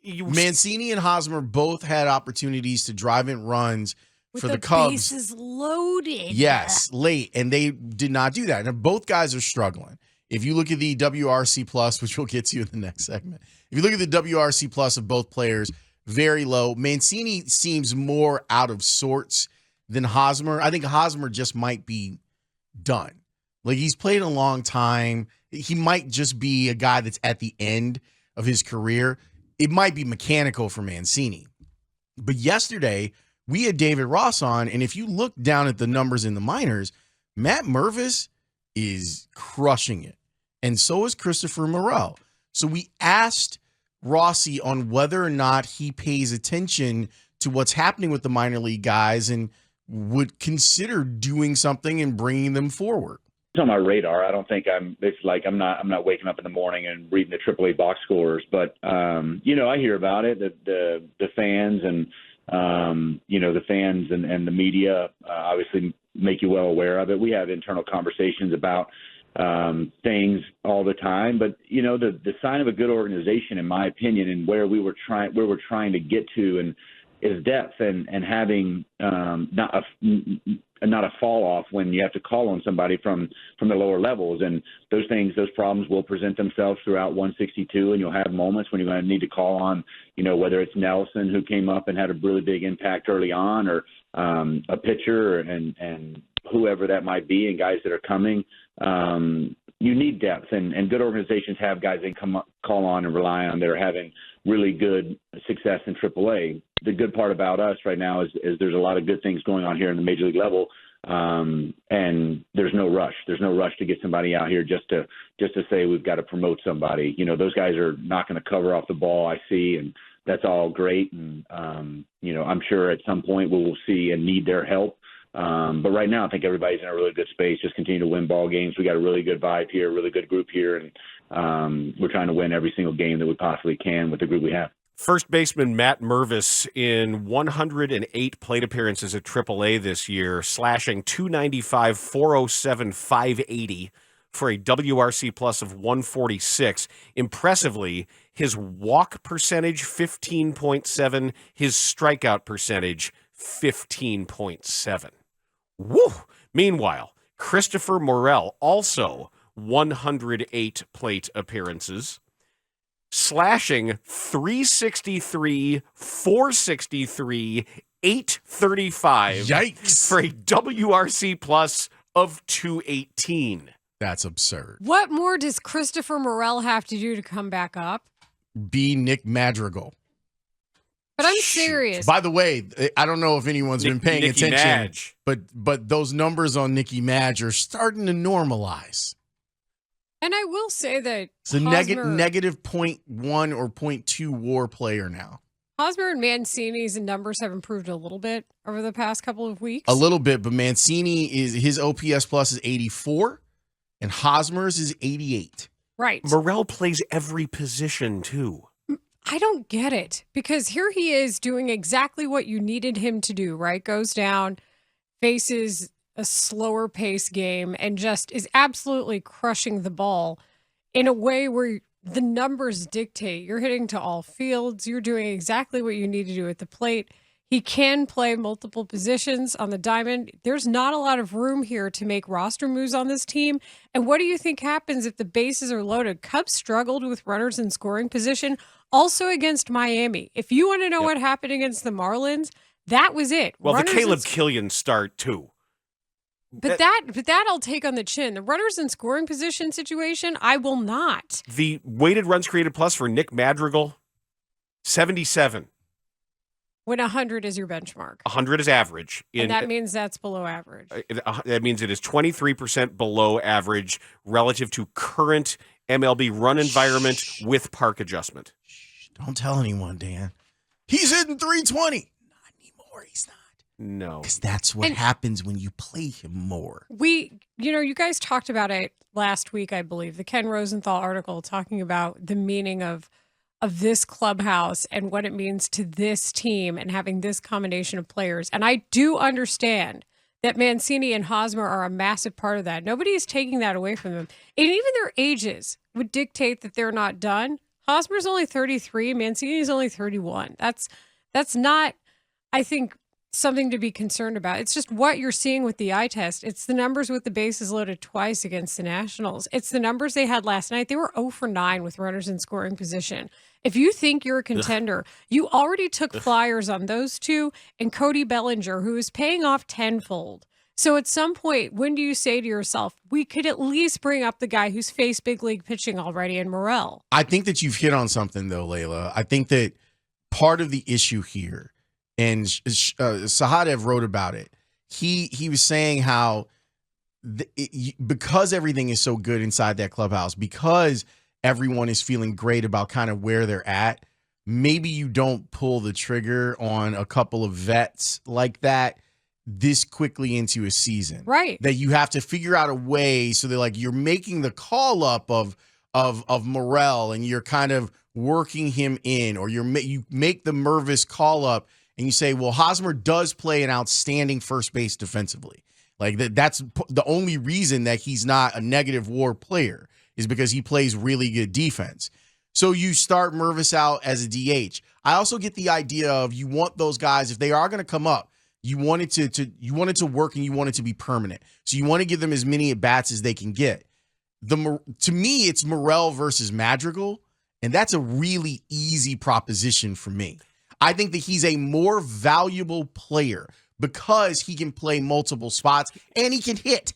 Mancini and Hosmer both had opportunities to drive in runs for the Cubs. Bases loaded. Yes, late, and they did not do that. And both guys are struggling. If you look at the WRC plus, which we'll get to in the next segment, if you look at the WRC plus of both players, very low. Mancini seems more out of sorts than Hosmer. I think Hosmer just might be done. Like, he's played a long time. He might just be a guy that's at the end of his career. It might be mechanical for Mancini. But yesterday, we had David Ross on, and if you look down at the numbers in the minors, Matt Mervis is crushing it. And so is Christopher Morel. So we asked Rossi on whether or not he pays attention to what's happening with the minor league guys and would consider doing something and bringing them forward. It's on my radar. I don't think I'm not waking up in the morning and reading the AAA box scores, but I hear about it. The fans and the fans and the media obviously make you well aware of it. We have internal conversations about things all the time, but the sign of a good organization, in my opinion, and where we're trying to get to, and is depth and having not a fall off when you have to call on somebody from the lower levels. And those problems will present themselves throughout 162, and you'll have moments when you're going to need to call on, whether it's Nelson, who came up and had a really big impact early on, or a pitcher and whoever that might be, and guys that are coming. You need depth, and good organizations have guys they can call on and rely on that are having really good success in AAA. The good part about us right now is there's a lot of good things going on here in the major league level, and there's no rush. There's no rush to get somebody out here just to say we've got to promote somebody. Those guys are not going to cover off the ball, I see, and that's all great. And I'm sure at some point we will see and need their help. But right now, I think everybody's in a really good space. Just continue to win ball games. We got a really good vibe here, a really good group here, and we're trying to win every single game that we possibly can with the group we have. First baseman Matt Mervis in 108 plate appearances at AAA this year, slashing .295, .407, .580 for a WRC plus of 146. Impressively, his walk percentage 15.7, his strikeout percentage 15.7. Woo! Meanwhile, Christopher Morel, also 108 plate appearances, slashing .363, .463, .835. Yikes! For a WRC plus of .218. That's absurd. What more does Christopher Morel have to do to come back up? Be Nick Madrigal. But I'm serious. By the way, I don't know if anyone's been paying Nicky attention, Madge. but those numbers on Nicky Madge are starting to normalize. And I will say that it's a Hosmer, negative 0.1 or 0.2 WAR player now. Hosmer and Mancini's numbers have improved a little bit over the past couple of weeks. A little bit, but Mancini his OPS plus is 84, and Hosmer's is 88. Right. Morel plays every position too. I don't get it, because here he is doing exactly what you needed him to do, right? Goes down, faces a slower pace game, and just is absolutely crushing the ball in a way where the numbers dictate. You're hitting to all fields. You're doing exactly what you need to do at the plate. He can play multiple positions on the diamond. There's not a lot of room here to make roster moves on this team. And what do you think happens if the bases are loaded? Cubs struggled with runners in scoring position, also against Miami. If you want to know what happened against the Marlins, that was it. Well, runners the Caleb Killian start too. But that I'll take on the chin. The runners in scoring position situation, I will not. The weighted runs created plus for Nick Madrigal, 77. When 100 is your benchmark. 100 is average. And that means that's below average. That means it is 23% below average relative to current MLB run environment with park adjustment. Shh, don't tell anyone, Dan. He's hitting 320. Not anymore. He's not. No. Because that's what happens when you play him more. You guys talked about it last week, I believe, the Ken Rosenthal article talking about the meaning of this clubhouse and what it means to this team and having this combination of players. And I do understand that Mancini and Hosmer are a massive part of that. Nobody is taking that away from them. And even their ages would dictate that they're not done. Hosmer's only 33. Mancini's only 31. That's not, I think, something to be concerned about. It's just what you're seeing with the eye test. It's the numbers with the bases loaded twice against the Nationals. It's the numbers they had last night. They were 0 for 9 with runners in scoring position. If you think you're a contender, you already took flyers on those two and Cody Bellinger, who is paying off tenfold. So at some point, when do you say to yourself, we could at least bring up the guy who's faced big league pitching already in Morel? I think that you've hit on something, though, Layla. I think that part of the issue here, and Sahadev wrote about it, he was saying how because everything is so good inside that clubhouse, because everyone is feeling great about kind of where they're at, maybe you don't pull the trigger on a couple of vets like that this quickly into a season. Right. That you have to figure out a way so that, like, you're making the call up of Morel and you're kind of working him in, or you make the Mervis call up and you say, well, Hosmer does play an outstanding first base defensively. Like that's the only reason that he's not a negative WAR player is because he plays really good defense. So you start Mervis out as a DH. I also get the idea of you want those guys, if they are going to come up, you want it to work and you want it to be permanent. So you want to give them as many at bats as they can get. To me, it's Morel versus Madrigal, and that's a really easy proposition for me. I think that he's a more valuable player because he can play multiple spots and he can hit.